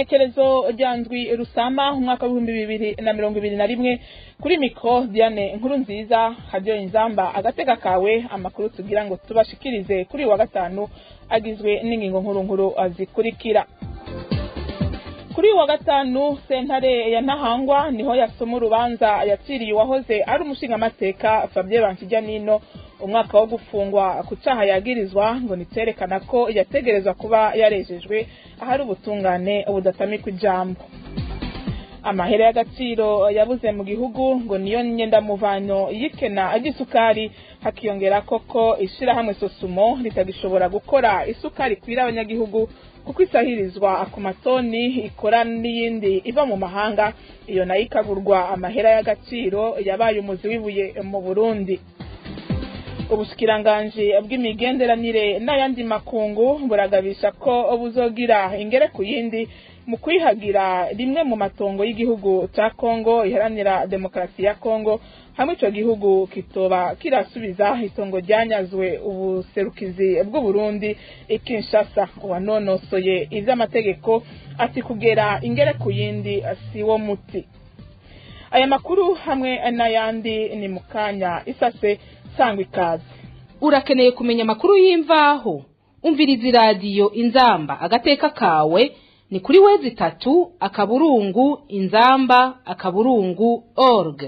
igenekerezo rya ndwi rusama umwaka wa 2021 kuri mikro Diane nkuru nziza radio Inzamba agateka kawe amakuru tugira ngo tubashikirize kuri wa gatanu agizwe n'ingingo nkuru azikurikira. Kuri wa gatanu sentare ya Ntahangwa niho yasoma urubanza yaciriye wahoze ari umushinga mateka Fabien Bankijyanino umwaka wo gufungwa ku cyaha yagirizwa ngo niterekana ko yategerezwa kuba yarejejwe ahari ubutungane ubudatamikwa ijambo. Amahera y'agaciro yabuze mu gihugu ngo niyo nyenda muvanyo yikena agisukari hakiyongera koko ishirahamwe Sosumo litagishobora gukora isukari kwira abanyagihugu kuko isahirizwa ku matoni ikora n'iyindi iva mu mahanga iyo nayo ikagurwa amahera y'agaciro yabaye umuzi wibuye mu Burundi. Ubushikiranganje bw'imigenderanire n'ayandi makungu buragabisha ko buzogira ingere ku yindi mu kwihagira rimwe mu matongo y'igihugu ca Kongo iharanira demokrasi ya Kongo hamwe ico gihugu kitoba kirasubiza itongo ryanyazwe ubuserukizi bw'u Burundi Kinshasa. Wanonosoye ivy'amategeko ati kugera ingere ku yindi asiwo muti. Aya makuru hamwe n'ayandi ni mukanya isase sangwa ikaze. Urakeneye kumenya amakuru y'imvaho umviriza radio Inzamba agateka kawe ni kuri wezi 3 akaburungu inzamba.org.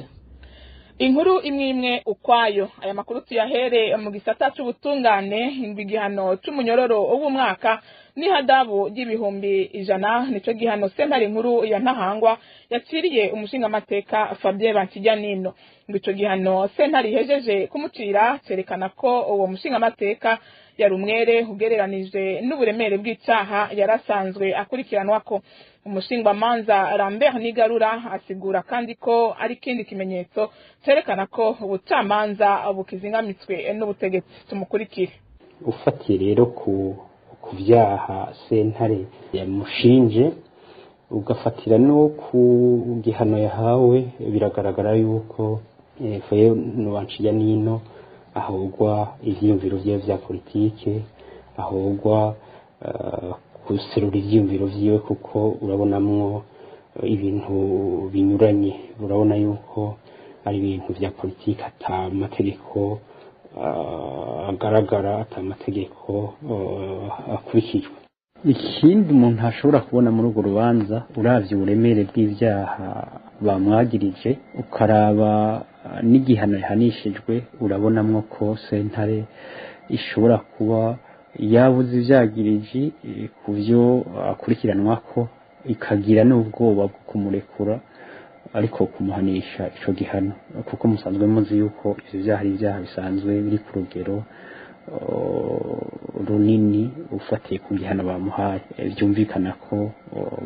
Inkuru imwe ukwayo aya makuru tuyahere mu gisata c'ubutungane igihano c'umunyororo w'umwaka ni hadabu y'ibihumbi 100 nico gihano sentare nkuru ya Ntahangwa yaciriye umushinga mateka Fabien Bankijyanino. Ico gihano sentare ihejeje kumucira cerekana ko uwo mushinga mateka yari umwere ugereranije n'uburemere bw'icyaha yarasanzwe akurikiranwa ko. Umushinga manza Lambert Nigarura asigura kandi ko ari kindi kimenyetso cerekana ko ubucamanza bukizingamitswe n'ubutegetsi. Tumukurikire. Ufatiye rero ku byaha sentare yamushinje ugafatira no ku gihano yahawe biragaragara yuko Fabien Bankijyanino ahogwa ivyiyumviro vye vya politike ahogwa kuserura ivyiyumviro vyiwe kuko urabonamwo ibintu binyuranye urabona yuko ari ibintu vya politike ata mategeko agaragara ata mategeko akurikijwe. Ikindi umuntu ashobora kubona muri urwo rubanza uravye uburemere bw'ivyaha bamwagirije ukaraba n'igihano yahanishijwe urabonamwo ko sentare ishobora kuba yabuze ivyagiriji ku vyo akurikiranwa ko ikagira n'ubwoba bwo kumurekura ariko kumuhanisha ico gihano kuko musanzwe muzi yuko ivyo vyaha ari ivyaha bisanzwe biri ku rugero runini ufatiye ku gihano bamuhaye byumvikana ko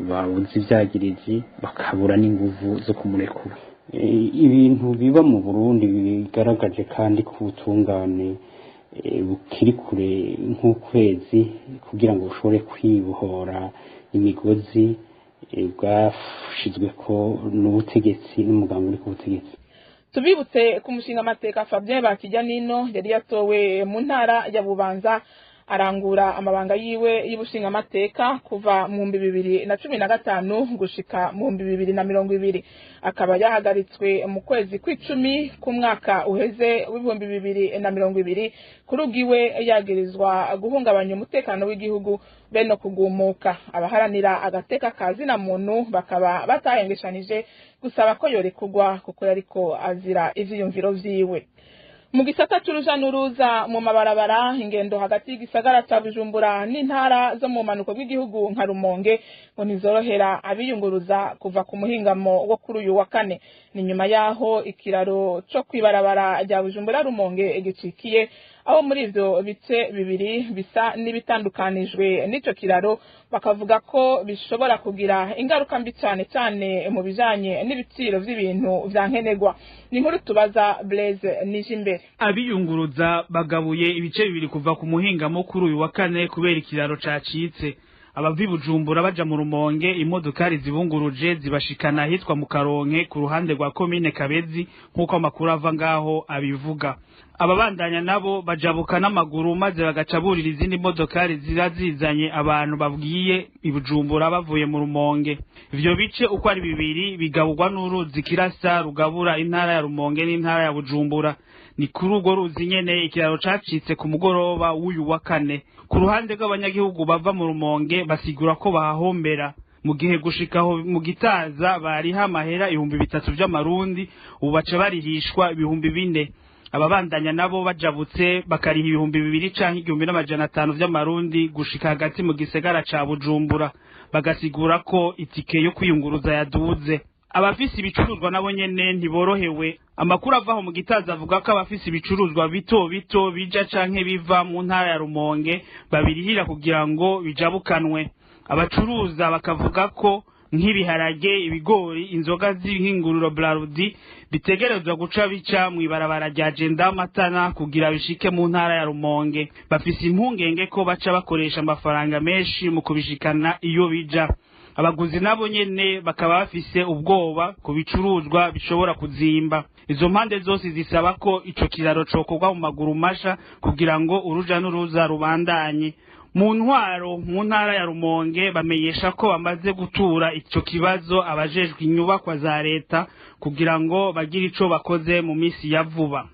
babuze ivyagiriji bakabura n'inguvu zo kumurekura. Ibintu biba mu Burundi bigaragaje kandi ku butungane bukiri kure nk'ukwezi kugira ngo bushobore kwibohora imigozi bwashizwe ko n'ubutegetsi n'umugambi uri ku butegetsi. Tubibutse ku mushinga mateka Fabien Bankijyanino yari yatowe mu ntara ya Bubanza arangura amabanga yiwe y'ubushinga mateka kuva mu 2015 gushika mu 2020 akaba yahagaritswe mu kwezi kw'icumi ku mwaka uheze w'ibihumbi 2020 kurugiwe yagirizwa guhungabanya umutekano w'igihugu beno kugumuka. Abaharanira agateka kazi na muntu bakaba batahengeshanije gusaba ko yorekugwa kuko yariko azira ivyiyumviro vyiwe. Mu gisata c'uruja n'uruza mu mabarabara ingendo hagati y'igisagara ca Bujumbura n'intara zo mu manuko bw'igihugu nka Rumonge ngo nizorohera abiyunguruza kuva ku muhingamo wo kuri uyu wa kane. Ni nyuma yaho ikiraro co kwibarabara rya Bujumbura Rumonge gicikiye aho muri ivyo bice bibiri bisa n'ibitandukanijwe n'ico kiraro bakavuga ko bishobora kugira ingaruka mbi cyane mu bijanye n'ibiciro vy'ibintu vya nkenerwa. Ni nkuru tubaza Blaise Nijimbere. Abiyunguruza bagabuye ibice bibiri kuva ku muhingamo kuri uyu wa kane kubera ikiraro cacitse. abavi Bujumbura baja mu Rumonge imodokari zibunguruje zibashikana hitwa mu Karonke ku ruhande rwa komine Kabezi nkuko amakuru ava ngaho abivuga. Ababandanya nabo bajabuka n'amaguru maze bagacaburira izindi modokari zirazizanye abantu babwiye ibujumbura bavuye mu Rumonge. Ivyo bice uko ari bibiri bigaburwa n'uruzi Kirasa rugabura intara ya Rumonge n'intara ya Bujumbura. Ni kuri urwo ruzi nyene ikiraro cacitse ku mugoroba w'uyu wa kane. Ku ruhande rw'abanyagihugu bava mu Rumonge basigura ko bahahombera. Mu gihe gushikaho mu Gitaza bariha amahera 300 vy'amarundi ubu baca barihishwa 4,000. Ababandanya nabo bajabutse bakariha 2,000 canke 1,500 vy'amarundi gushika hagati mu gisagara ca Bujumbura, bagasigura ko itike yo kwiyunguruza yaduze. Abafisi ibicuruzwa nabo nyene ntiborohewe. Amakuru avaho mu Gitaza avuga ko abafisi ibicuruzwa bito bito bija canke biva mu ntara ya Rumonge babirihira kugira ngo bijabukanwe. Abacuruza bakavuga ko nk'ibiharage, ibigori, inzoga z'ihinguriro Brarudi bitegerezwa guca bica mu ibarabara rya Jenda Matana kugira bishike mu ntara ya Rumonge. Bafise impungenge ko baca bakoresha amafaranga menshi mu kubishikana iyo bija. Abaguzi nabo nyene bakaba bafise ubwoba ku bicuruzwa bishobora kuzimba. Izo mpande zose zisaba ko ico kiraro cokorwa mu maguru masha kugira ngo uruja n'uruza rubandanye. Mu ntwaro mu ntara ya Rumonge bamenyesha ko bamaze gutura ico kibazo abajejwe inyubakwa za leta kugira ngo bagire ico bakoze mu misi ya vuba.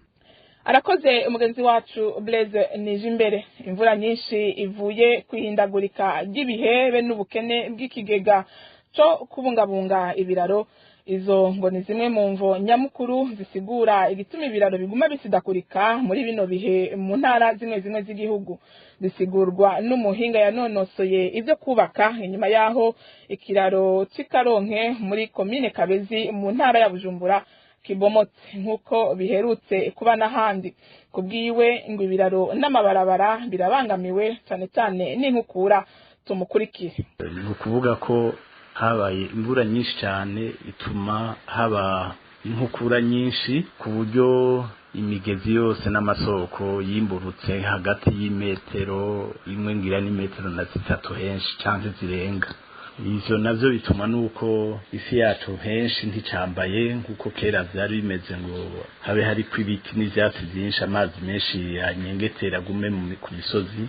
Arakoze umugenzi wacu Blaise Nijimbere. Imvura nyinshi ivuye kwihindagurika ry'ibihe n'ubukene bw'ikigega cyo kubungabunga ibiraro. Izo ngo ni zimwe mu mvo nyamukuru zisigura igituma ibiraro biguma bisidakurika muri bino bihe mu ntara zimwe z'igihugu. Zisigurwa n'umuhinga yanonosoye ivyo kubaka inyuma yaho ikiraro c'Ikaronke muri komine Kabezi mu ntara ya Bujumbura kibomotse nkuko biherutse kuba n'ahandi. Kubwiwe ngo ibiraro n'amabarabara birabangamiwe cyane n'inkukura. Tumukurikire. Ni ukuvuga ko habaye imvura nyinshi cyane ituma haba inkukura nyinshi ku buryo imigezi yose n'amasoko yimburutse hagati y'imetero imwe ngira n'imetero na 3 henshi canke zirenga. Ivyo navyo bituma nuko isi yacu henshi nticambaye nkuko kera vyari bimeze ngo habe hari kw'ibiti n'ivyatsi byinshi amazi menshi yanyengetera gume ku misozi,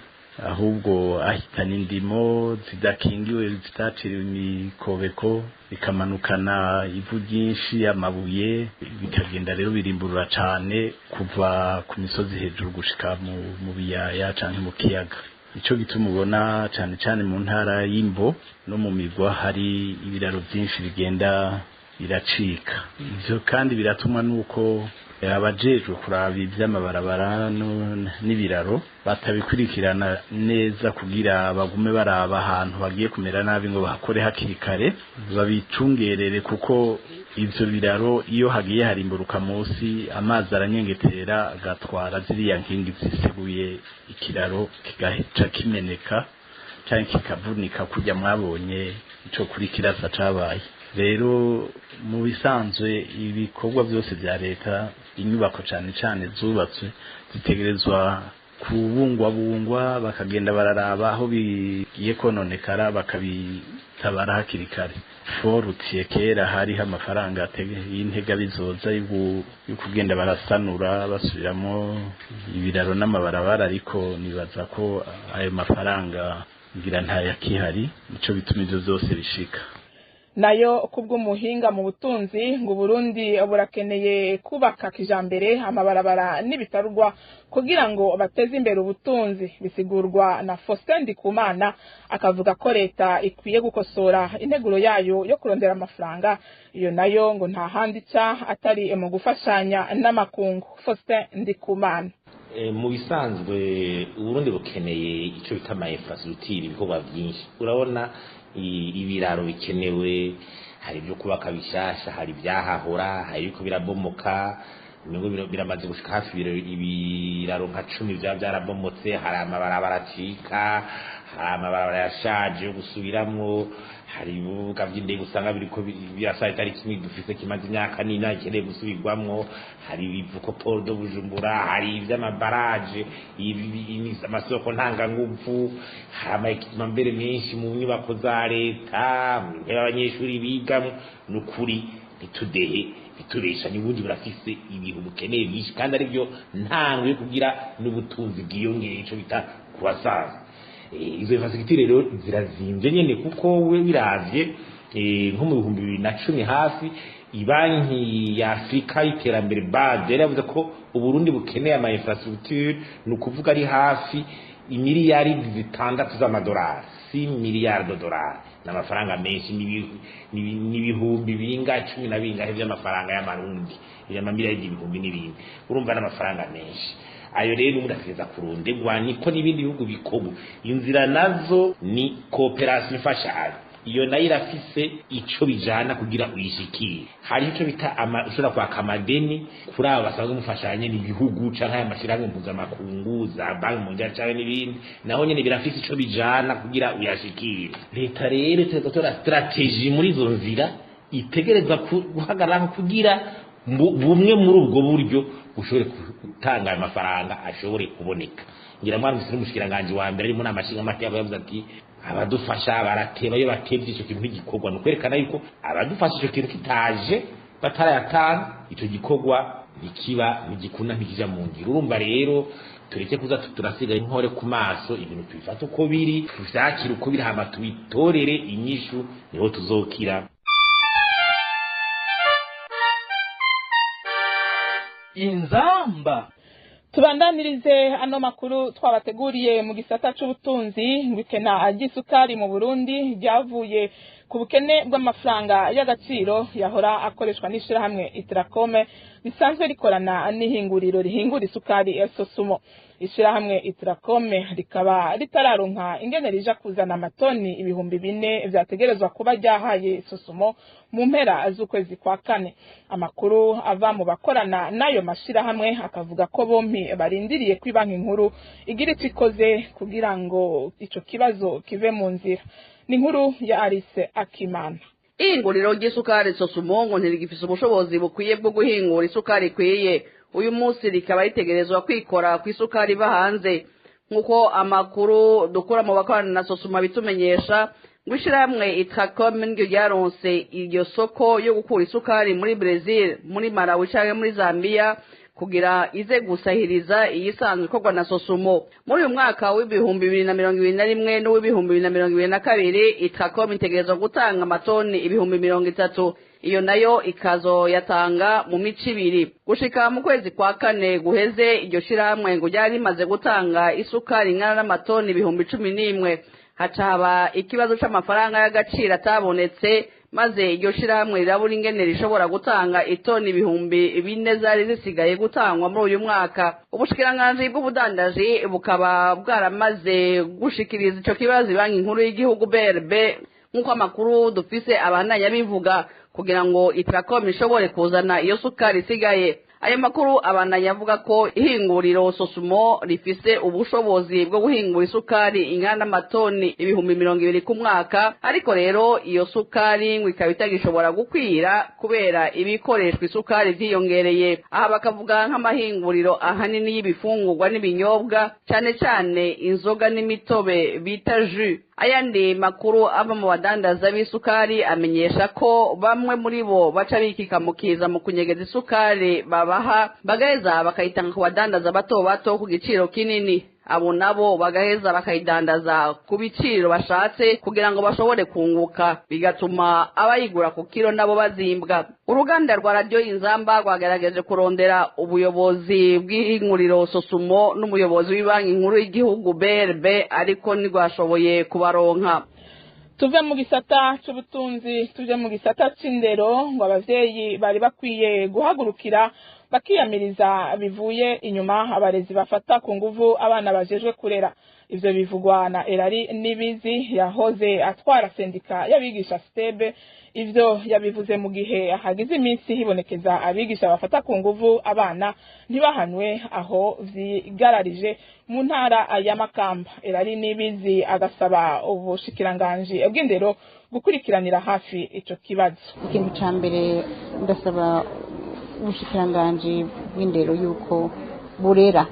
ahubwo ahitana indimo zidakingiwe zitaciriwe imikobeko bikamanukana ivu ryinshi amabuye bikagenda rero birimburura cane kuva ku misozi hejuru gushika mu biyaya canke mu kiyaga. Ico gituma ubona cane mu ntara y'Imbo no mu migwa hari ibiraro byinshi bigenda biracika. Ivyo kandi biratumwa nuko abajejwe kuraba ivy'amabarabara n'ibiraro batabikurikirana neza kugira bagume baraba ahantu bagiye kumera nabi ngo bakore hakiri kare babicungerere, kuko ivyo biraro iyo hagiye harimburuka munsi amazi aranyengetera agatwara ziriya nkingi ziseguye ikiraro kigaheca kimeneka canke kikavunika kujya mwabonye ico kuri Kirasa cabaye. Rero mu bisanzwe ibikorwa byose bya leta inyubako cane zubatswe zitegerezwa kubungwabungwa bakagenda bararaba aho bigiye kononekara bakabitabara hakiri kare. Forutiye kera hariho amafaranga y'intega bizoza yo kugenda barasanura basubiramo ibiraro n'amabarabara, ariko nibaza ko ayo mafaranga ngira ntayakihari, nico bituma ivyo byose bishika. Nayo kubw'umuhinga mu butunzi ngo Burundi burakeneye kubaka kijambere amabarabara n'ibitarugwa kugira ngo bateze imbere ubutunzi. Bisigurwa na Faustin Ndikumana akavuga ko leta ikwiye gukosora integuro yayo yo kurondera amafaranga, iyo nayo ngo nta handi ca atari mu gufashanya n'amakungu. Faustin Ndikumana: mu bisanzwe Burundi bukeneye ico bita ama infrastructure, ibikorwa byinshi. Urabona ibiraro bikenewe, hari byo kubaka bishasha, hari byahahora, hari yuko birabomoka, ningo biramaze gushika hafi ibiraro nka 10 byarabomotse, hari amabarabara acika, hari amabarabara yashaje yo gusubiramwo, hari ibibuga by'indege usanga biriko birasa itari kimwe dufise kimaze imyaka n'ina ikeneye gusubirwamwo, hari ibivuko Port de Bujumbura, hari ivy'amabaraje, amasoko ntanganguvu, hari amaekipima mbere menshi mu nyubako za leta, mu ntebe abanyeshuri bigamwo. Nukuri ntitudehe bituresha n'ubundi burafise ibintu bukeneye byinshi kandi ari byo ntango yo kugira n'ubutunzi bwiyongeye ico bita kubasaza. Izo infrastructure rero zirazimvye nyene kuko we biravye nko mu 2010 hafi ibanki ya Afrika y'iterambere BAD yaravuze ko Uburundi bukeneye ama infrastructure nukuvuga ari hafi imiliyaridi zitandatu z'amadolari, 6 miliyardi dolari, n'amafaranga menshi n'ibihumbi binga 10 na bingahe by'amafaranga y'amarundi, y'amamiliyaridi ibihumbi n'ibindi. Urumva n'amafaranga menshi ayo rero murategeza kurondegwa niko n'ibindi bihugu bikobu. Inzira nazo ni cooperation ifasha iyo nayo irafise ico bijana kugira uyishikire. Hari ico bita ushobora kwaka amadeni kuri abo basanzwe mufashanye n'ibihugu canke aya mashirahamwe mpuzamakungu za banki mondiale canke n'ibindi, naho nyene birafise ico bijana kugira uyashikire. Leta rero itegerezwa strategy muri izo nzira, itegerezwa guhagarara kugira bumwe muri ubwo buryo ushobore gutanga amafaranga ashobore kuboneka. Ngira mwana musiri mushikiranganje wa mbere ari mu namashinga mateka yavuze ati abadufasha barateba iyo batevye ico kintu gikorwa, no kwerekana yuko abadufasha ico kintu kitaje batarayatanga ico gikorwa nikiba nigikuna ntikija mu ngiro. Urumva rero tureke kuza turasiga inkore ku maso, ibintu tubifata uko biri, tuvyakira uko biri, hama tubitorere inyishu, niho tuzokira. Inzamba. Tubandanirize ano makuru twabateguriye mu gisata c'ubutunzi. Ngwikena ry'isukari mu Burundi ryavuye ku bukene bw'amafaranga y'agaciro yahora akoreshwa n'ishirahamwe Itracome bisanzwe rikorana n'ihinguriro rihingura isukari Sosumo. Ishirahamwe Itracome rikaba ritararonka ingene rija kuzana amatoni 4,000 vyategerezwa kuba ryahaye Sosumo mu mpera z'ukwezi kwa kane. Amakuru ava mu bakorana nayo mashirahamwe akavuga ko bompi barindiriye kwibanka inkuru igira ikoze kugira ngo ico kibazo kive mu nzira. Ni inkuru ya Alice Akimana. Ihinguriro ry'isukari Sosumo ngo ntirigifise ubushobozi bukwiye bwo guhingura isukari ikwiye. Uyu munsi rikaba ritegerezwa kwikora ku isukari iva hanze. Nkuko amakuru dukura mu bakorana na Sosumo bitumenyesha, ngo ishirahamwe Itracome niryo ryaronse iryo soko yo gukura isukari muri Brazil, muri Malawi canke muri Zambia kugira ize gusahiriza iyisanzwe ikorwa na Sosumo. Muri uyu mwaka w'ibihumbi 2021 n'uw'ibihumbi 2022 Itracome itegerezwa gutanga amatoni 30,000. Iyo nayo ikazo yatanga mu mici ibiri. Gushika mu kwezi kwa kane guheze iryo shirahamwe ngo ryari rimaze gutanga isukari ingana n'amatoni 11,000. Haca haba ikibazo c'amafaranga y'agaciro atabonetse, maze iryo shirahamwe rirabura ingene rishobora gutanga itoni 4,000 zari zisigaye gutangwa muri uyu mwaka. Ubushikiranganji bw'ubudandaji bukaba bwaramaze gushikiriza ico kibazo banki nkuru y'igihugu BRB, nkuko amakuru dufise abandanya bivuga, kugira ngo Itracome ishobore kuzana iyo sukari isigaye. Ayo makuru abandanya avuga ko ihinguriro Sosumo rifise ubushobozi bwo guhingura isukari ingana n'amatoni 20,000 ku mwaka, ariko rero iyo sukari ngo ikaba itagishobora gukwira kubera ibikoreshwa isukari vyiyongereye. Aha bakavuga nk'amahinguriro ahanini y'ibifungurwa n'ibinyobwa, cane cane inzoga n'imitobe bita jus. Ayandi makuru ava mu badandaza b'isukari amenyesha ko bamwe muri bo baca bikikamukiza mu kunyegeza isukari babaha, bagaheza bakayitanga ku badandaza bato bato ku giciro kinini. Abo nabo bagaheza bakayidandaza ku biciro bashatse kugira ngo bashobore kunguka, bigatuma abayigura ku kilo nabo bazimbwa. Uruganda rwa Radio Inzamba rwagerageje kurondera ubuyobozi bw'ihinguriro Sosumo n'umuyobozi w'ibanki nkuru y'igihugu BRB, ariko ntirwashoboye kubaronka. Tuve mu gisata c'ubutunzi tuje mu gisata c'indero. Ngo abavyeyi bari bakwiye guhagurukira bakiyamiriza bivuye inyuma abarezi bafata ku nguvu abana bajejwe kurera. ivyo bivugwa na Erari Nibizi yahoze atwara sendika y'abigisha Stebe. Ivyo yabivuze mu gihe hagize iminsi hibonekeza abigisha bafata ku nguvu abana ntibahanwe aho vyigararije mu ntara ya Makamba. Erari Nibizi agasaba ubushikiranganji bw'indero gukurikiranira hafi ico kibazo. Ikintu ca mbere ndasaba ubushikiranganji bw'indero yuko burera,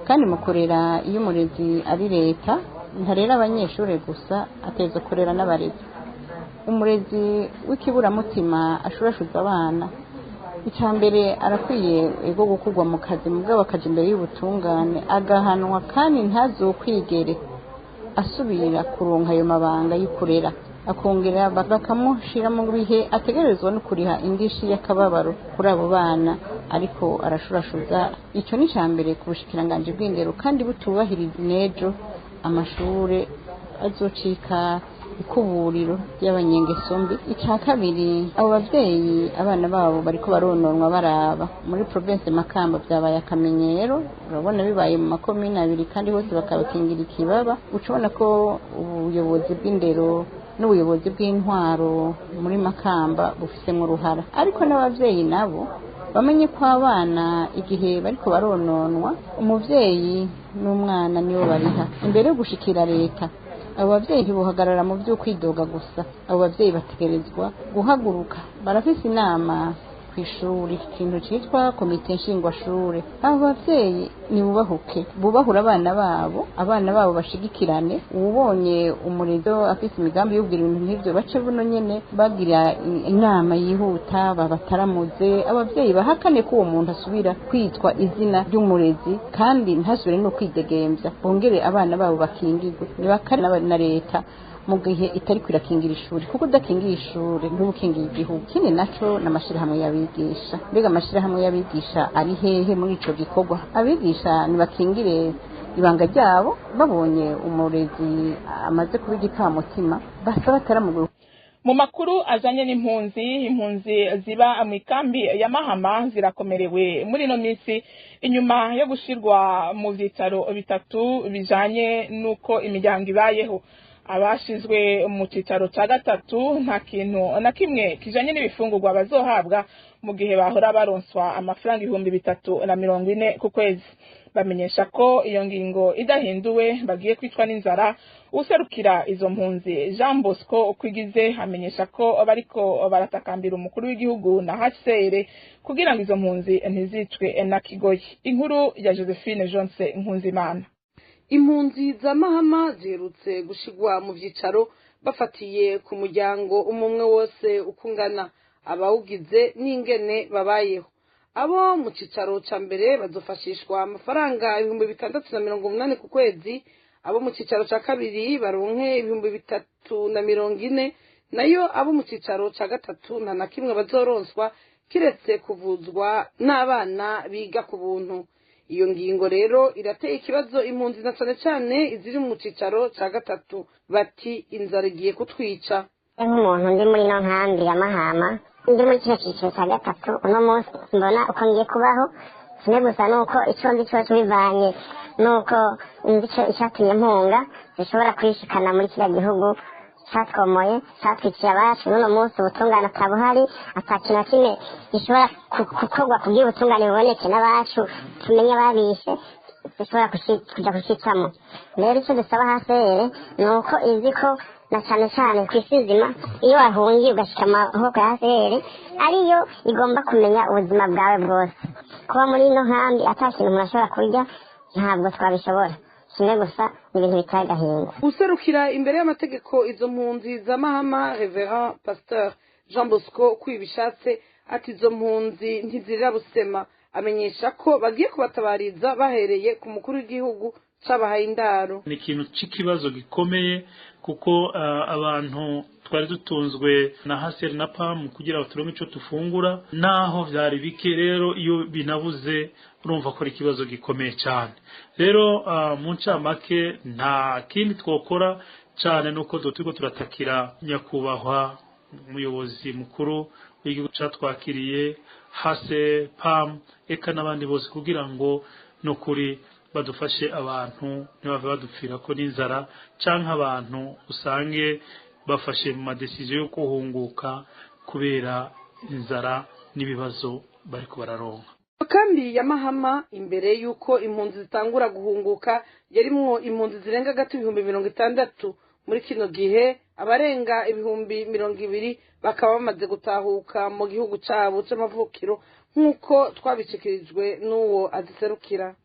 kandi mu kurera iyo umurezi ari leta ntarera abanyeshuri gusa, ateza kurera n'abarezi. Umurezi w'ikiburamutima ashurashuza abana, icya mbere arakwiye ego gukurwa mu kazi, mugabo akaja imbere y'ubutungane agahanwa, kandi ntazokwigere asubira kuronka ayo mabanga y'ukurera, akongera bakamushira mu bihe ategerezwa no kuriha indishi y'akababaro kuri abo bana ariko arashurashuza. Ico ni cambere ku bushikiranganje bw'indero, kandi butubahiriza nejo amashure azocika ikuburiro y'abanyengeso mbi. Icya kabiri, abo bavyeyi abana babo bariko barononwa baraba muri province Makamba byabaye akamenyero, urabona bibaye mu makomine abiri kandi hose bakabakingira ikibaba. Ucubona ko ubuyobozi bw'indero n'ubuyobozi bw'intwaro muri Makamba bufisemo uruhara, ariko n'abavyeyi nabo bamenye ko abana igihe bariko barononwa umuvyeyi n'umwana nibo bariha imbere yo gushikira leta. Abo bavyeyi ntibuhagarara mu byo kwidoga gusa, abo bavyeyi bategerezwa guhaguruka. Barafise inama kw'ishuri, ikintu citwa komite nshingwashure. Abo bavyeyi nibubahuke, bubahura abana babo bashigikirane. Ubonye umurezi afise imigambi y'ubwira ibintu nk'ivyo bace buno nyene bagira inama yihuta, babataramuze. Abavyeyi bahakane ko uwo muntu asubira kwitwa izina ry'umurezi, kandi ntasubire no kwidegemvya. Bongere abana babo bakingirwe, nibakane na leta mu gihe itari kwirakingira ishuri, kuko udakingira ishuri ntubukingira igihugu. Kindi naco n'amashirahamwe y'abigisha. Mbega amashirahamwe y'abigisha ari hehe muri ico gikorwa? Abigisha nibakingire ibanga ryabo, babonye umurezi amaze kuba igikamutima basa bataramuguru. Mu makuru ajanye impunzi ziba mu ikambi ya Mahama zirakomerewe muri no misi inyuma yo gushirwa mu vyicaro bitatu bijanye nuko imiryango ibayeho. Abashizwe mu cicaro ca gatatu nta kintu na kimwe kijanye n'ibifungurwa bazohabwa mu gihe bahora baronswa amafaranga 340 ku kwezi. Bamenyesha ko iyo ngingo idahinduwe bagiye kwicwa n'inzara. Userukira izo mpunzi Jean Bosco Kwigize amenyesha ko bariko baratakambira umukuru w'igihugu na HCR kugira ngo izo mpunzi ntizicwe na kigoyi. Inkuru ya Josephine Jonse Nkunzimana. Impunzi za Mahama zirutse gushigwa mu vyicaro bafatiye ku muryango umwe wose ukungana abawugize n'ingene babayeho. Abo mu cicaro ca mbere bazofashishwa amafaranga 680 ku kwezi, abo mu cicaro ca kabiri baronke 340, nayo abo mu cicaro ca gatatu nta na kimwe bazoronswa kiretse kuvuzwa n'abana biga ku buntu. Iyo ngingo rero irateye ikibazo impunzi na cane iziri mu cicaro ca gatatu, bati inzara igiye kutwica. Nk'umuntu ndi muri no nkambi ya Mahama, ndi muri kino cicaro ca gatatu, uno munsi mbona uko ngiye kubaho, kimwe gusa nuko ico ndi cyo bivanye nuko indico ishatumye mpunga zishobora kwishikana muri kiriya gihugu catwomoye catwiciye abacu. N'uno munsi ubutungane atabuhari, atakina kimwe gishobora gukorwa kugira ubutungane buboneke n'abacu tumenye ababishe zishobora kuja kucicamo. Rero ico dusaba HCR nuko izi ko na cane kw'isi nzima iyo wahungiye ugashika amaboko ya HCR ariyo igomba kumenya ubuzima bwawe bwose. Kuba muri ino nkambi ata kintu umuntu ashobora kurya ntabwo twabishobora, kimwe gusa ibintu bitari gahinda. Userukira imbere y'amategeko izo mpunzi za Mahama Reverend Pasteur Jean Bosco Kwibishatse ati izo mpunzi ntizirira busema, amenyesha ko bagiye kubatabariza bahereye ku mukuru w'igihugu cabahaye indaro. Ni ikintu c'ikibazo gikomeye kuko abantu twari dutunzwe na HCR na PAM kugira baturonke ico tufungura, naho vyari bike. Rero iyo binabuze urumva ko ikibazo gikomeye cyane. Rero mu ncamake nta kindi twokora cyane nuko turiko turatakira nyakubahwa umuyobozi mukuru w'igihugu catwakiriye HCR, PAM eka n'abandi bose kugira ngo nukuri badufashe abantu ntibave badupfira ko n'inzara canke abantu usange bafashe mu madesiziyo yo kuhunguka kubera inzara n'ibibazo bariko bararonka. Kambi ya Mahama imbere yuko impunzi zitangura guhunguka yarimwo impunzi zirenga gato 60,000 muri kino gihe abarenga 20,000 bakaba bamaze gutahuka mu gihugu cabo c'amavukiro nk'uko twabishikirijwe n'uwo aziserukira.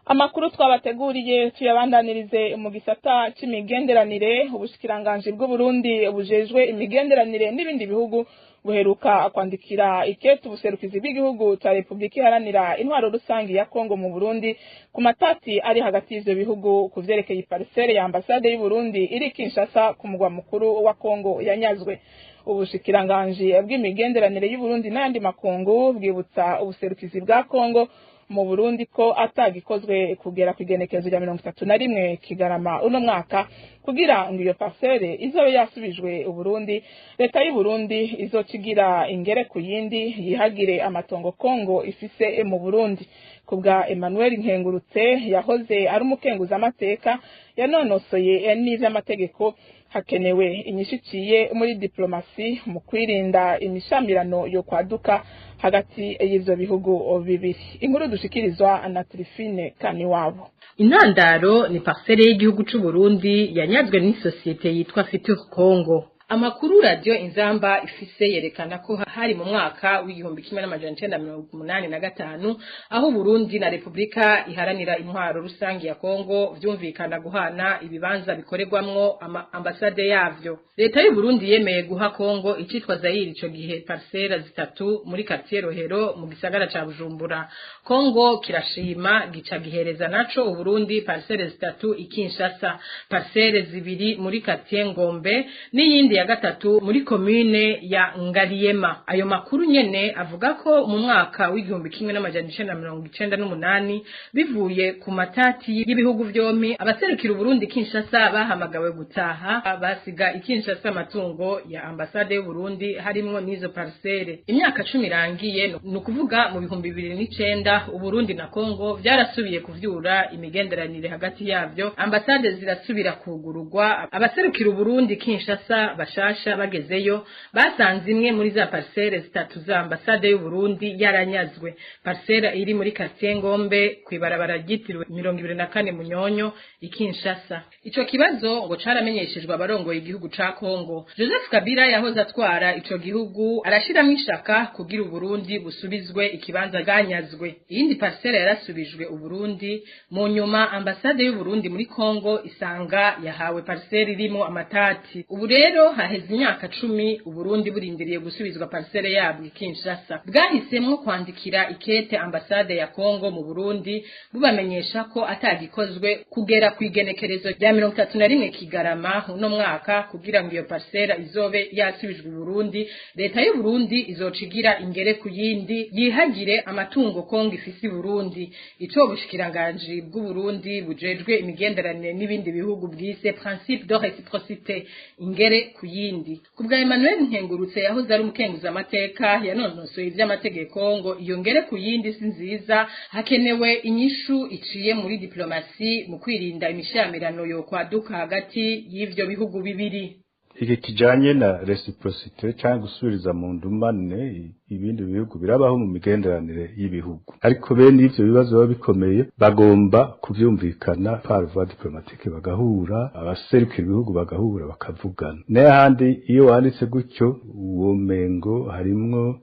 Amakuru twabateguriye tuyabandanirize mu gisata c'imigenderanire. Ubushikiranganji bw'u Burundi bujejwe imigenderanire n'ibindi bihugu buheruka kwandikira ikete ubuserukizi bw'igihugu ca Republika Iharanira Intwaro Rusangi ya Kongo mu Burundi ku matati ari hagati y'ivyo bihugu kuvyerekeye parcelle ya ambassade y'u Burundi iri Kinshasa ku mugwa mukuru wa Kongo yanyazwe. Ubushikiranganji bw'imigenderanire y'u Burundi n'andi makungu bwibutsa ubuserukizi bwa Kongo mu Burundi ko atagikozwe kugera ku igenekezo rya 31 Kigarama uno mwaka kugira ngo iyo parcelle izobe yasubijwe u Burundi. Leta y'u Burundi izocigira ingere ku yindi yihagire amatongo Kongo ifise mu Burundi. Kubwa Emmanuel Nkengurutse yahoze ari umukenguza amateka yanonosoye n'ivy'amategeko, hakenewe inyishiciye muri diplomasi mu kwirinda imishamirano yo kwaduka hagati y'ivyo bihugu bibiri. Inkuru dushikirizwa na Trifine Kaniwabo. Intandaro ni parcelle y'igihugu c'u Burundi yanyazwe n'isosiyete yitwa Futur Congo. Amakuru radio Inzamba ifise yerekana ko hari mu mwaka w'1985 aho Burundi na Republika Iharanira Intwaro Rusangi ya Kongo vyumvikana guhana ibibanza bikorerwamwo ambassade yavyo. Leta y'u Burundi yemeye guha Kongo icitwa Zaire ico gihe parcelle zitatu muri quartier Rohero mu gisagara ca Bujumbura. Kongo kirashima gica gihereza naco u Burundi parcelle zitatu ikinshasa, parcelle zibiri muri quartier Ngombe n'iyindi ya gatatu muri commune ya Ngaliema. Ayo makuru nyene avuga ko mu mwaka w'1998 bivuye ku matati y'ibihugu vyompi abaserukira Burundi Kinshasa bahamagawe gutaha basiga ikinshasa amatungo ya ambassade y'u Burundi harimwo n'izo parcelle. Imyaka 10 irangiye, nukuvuga mu 2009 u Burundi na Kongo vyarasubiye kuvyura imigenderanire hagati yavyo, ambassade zirasubira kugururwa. Abaserukira Burundi Kinshasa bashasha bagezeyo basanze imwe muri za parcelle zitatu za ambassade y'u Burundi yaranyazwe. Parcelle iri muri quartier Ngombe kwibarabara ryitiriwe 24 Munyonyo ikinshasa. Ico kibazo ngo caramenyeshejwe abarongoye igihugu ca Kongo. Joseph Kabila yahoze atwara ico gihugu arashiramwe ishaka kugira u Burundi busubizwe ikibanza ganyazwe. Iyindi parcelle yarasubijwe u Burundi, mu nyuma ambassade y'u Burundi muri Kongo isanga yahawe parcelle irimo amatati. Ubu rero haheze imyaka 10 u Burundi burindiriye gusubizwa parcelle yabwo Kinshasa. Bwahisemwo kwandikira ikete ambassade ya Kongo mu Burundi bubamenyesha ko atagikozwe kugera ku igenekerezo rya 31 Kigarama uno mwaka kugira ngo iyo parcelle izobe yasubijwe u Burundi. Leta y'u Burundi izocigira ingere ku yindi yihagire amatungo Kongo ifisi Burundi. Ico bushikiranganje bw'u Burundi bujejwe imigenderanire n'ibindi bihugu bwise principe de réciprocité, ingere ku yindi. Kubwa Emmanuel Nkengurutse yahoze ari umukenguza amateka yanonosoye ivy'amategeko ngo iyo ngere ku yindi si nziza, hakenewe inyishu iciye muri diplomasi mu kwirinda imishamirano yo kwaduka hagati y'ivyo bihugu bibiri. Iki kijanye na reciprocity cyangwa gusubiriza mu ndumane ibindi bihugu birabaho mu migenderanire y'ibihugu, ariko bene ivyo bibazo baba bikomeye bagomba kuvyumvikana par voie diplomatique, bagahura abaserukira ibihugu bagahura bakavugana. N'ahandi iyo wanditse gutyo uwo mengo harimwo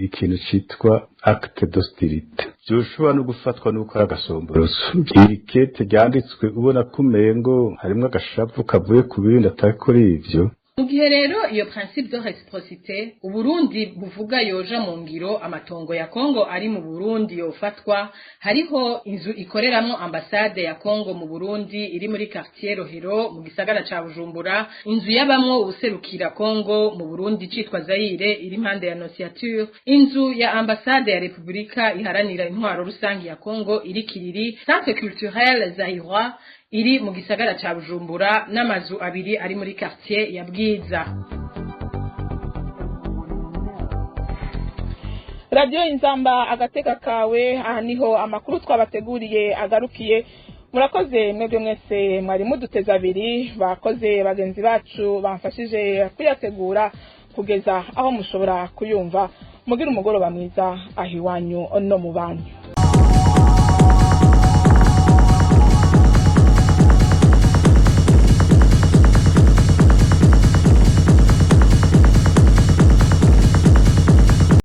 ikintu citwa acte d'hostilité, byoshobora no gufatwa nuko ari agasomboroso. Ikete ryanditswe ubona ko mengo harimwo agashavu kavuye ku bindi atakora ivyo. Mugihe rero iyo principe de réciprocité u Burundi buvuga yoja mu ngiro, amatongo ya Kongo ari mu Burundi yofatwa. Hariho inzu ikoreramwo ambassade ya Kongo mu Burundi iri muri quartier Rohero mu gisagara ca Bujumbura, inzu yabamwo ubuserukira Kongo mu Burundi citwa Zaire iri impande ya Annonciature, inzu ya ambassade ya Republika Iharanira Intwaro Rusangi ya Kongo iri Kiriri, Centre Culturel Zaire iri mu gisagara ca Bujumbura, n'amazu abiri ari muri quartier ya Bwiza. radiyo inzamba agateka kawe aha niho amakuru twabateguriye agarukiye murakoze mwebwe mwese mwari muduteze abiri bakoze bagenzi bacu bamfashije kuyategura kugeza aho mushobora kuyumva mugira umugoroba mwiza aho iwanyu no mu banyu